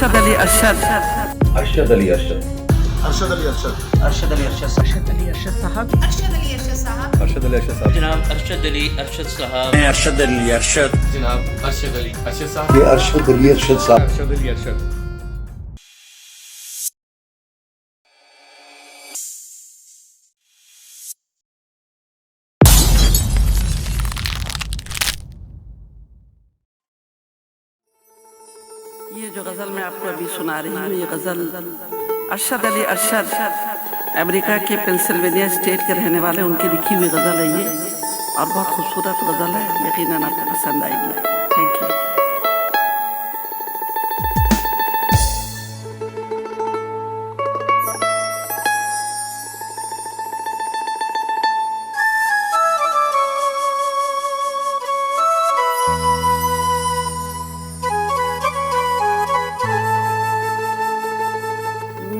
अरशद अली अरशद अरशद अली अरशद अरशद अली अरशद अरशद अली अरशद अरशद अली अरशद साहब अरशद अली अरशद साहब अरशद अली अरशद साहब जनाब अरशद अली अरशद साहब अरशद अली अरशद जनाब अरशद अली अरशद साहब ये अरशद अली अरशद साहब अरशद अली अरशद ये जो गज़ल मैं आपको अभी सुना रही हूँ, ये गज़ल अरशद अली अरशद अमेरिका के पेंसिल्वेनिया स्टेट के रहने वाले उनकी लिखी हुई गज़ल है ये, और बहुत खूबसूरत गज़ल है। यकीनन आपको पसंद आएगी। Thank you.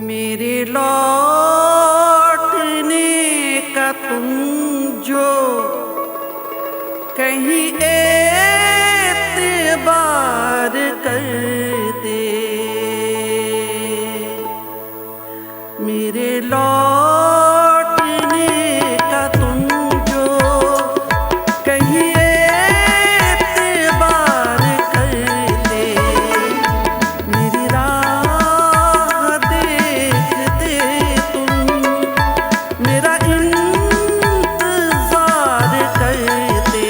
मेरे लौटने का तुम जो कहीं एतबार करते, मेरे लौटने का तुम जो कहीं एतबार करते, मेरी राह देखते तुम मेरा इंतजार करते,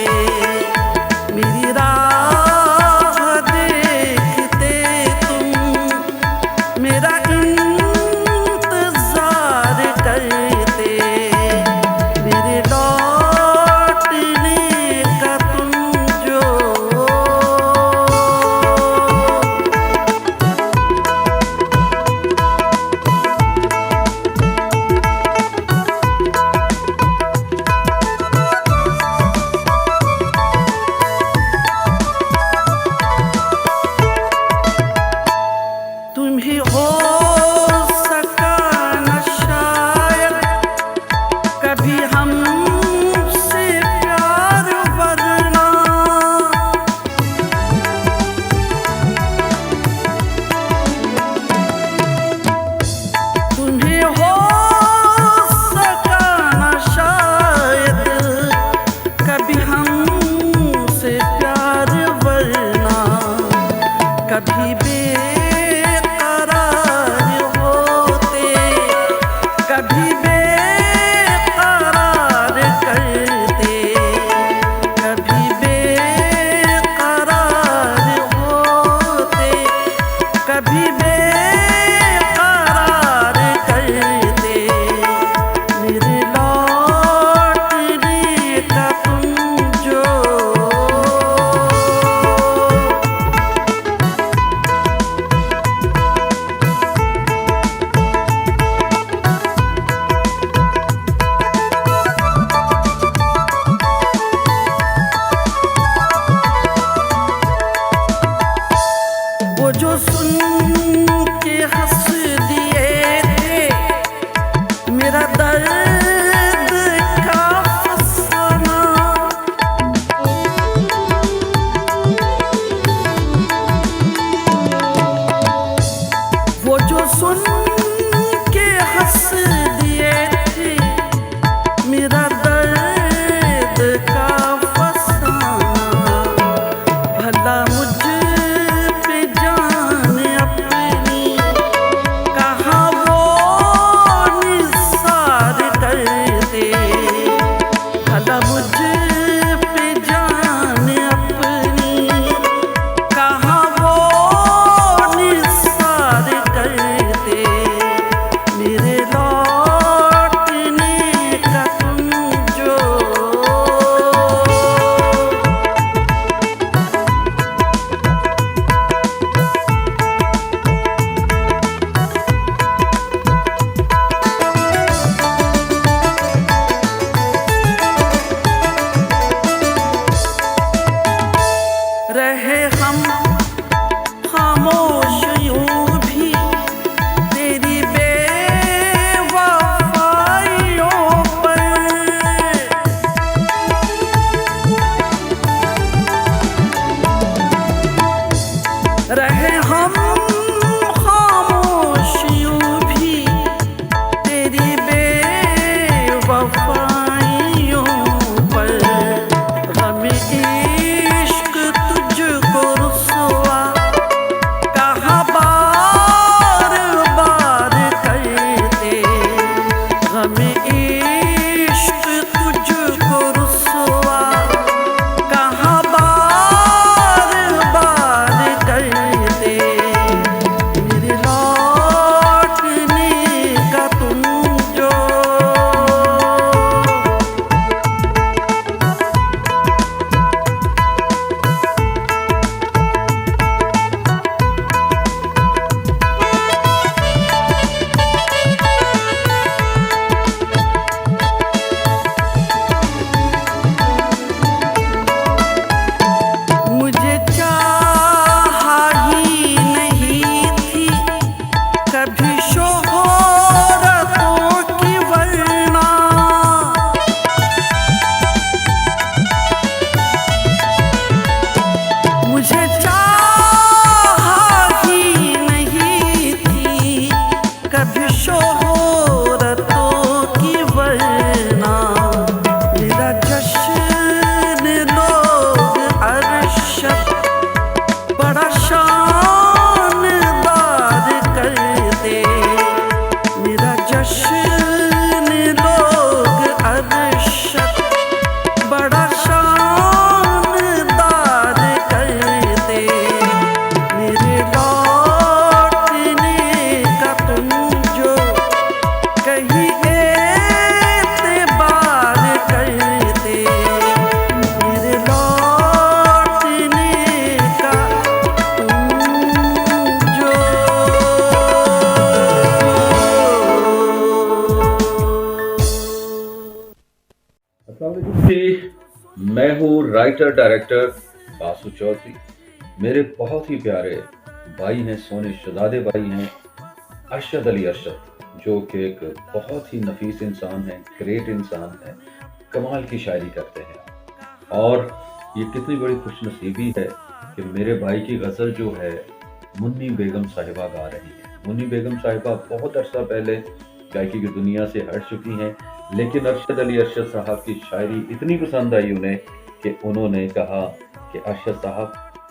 मेरी राह देखते तुम मेरा इंतजार करते। जश्न लोग अरशद बड़ा शानदार करते, मेरे लौटने का तुम जो कहीं एतबार करते, मेरे लौटने का तुम जो। जी, मैं हूँ राइटर डायरेक्टर बासु चौधरी। मेरे बहुत ही प्यारे भाई हैं, सोने शहजादे भाई हैं अरशद अली अरशद, जो कि एक बहुत ही नफीस इंसान है, ग्रेट इंसान है, कमाल की शायरी करते हैं। और ये कितनी बड़ी खुशनसीबी है कि मेरे भाई की गज़ल जो है मुन्नी बेगम साहिबा गा रही है। मुन्नी बेगम साहिबा बहुत अरसा पहले गायकी की दुनिया से हट चुकी हैं, लेकिन अरशद अली अरशद साहब की शायरी इतनी पसंद आई उन्हें कि उन्होंने कहा कि अरशद साहब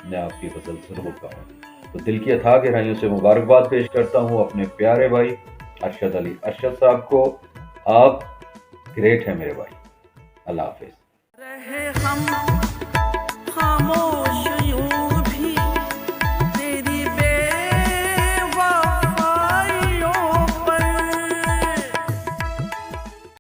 मैं आपकी गज़ल ज़रूर गाऊंगी। तो दिल की अथाह गहराइयों से मुबारकबाद पेश करता हूँ अपने प्यारे भाई अरशद अली अरशद साहब को। आप ग्रेट हैं मेरे भाई। अल्लाह हाफिज़। रहे हम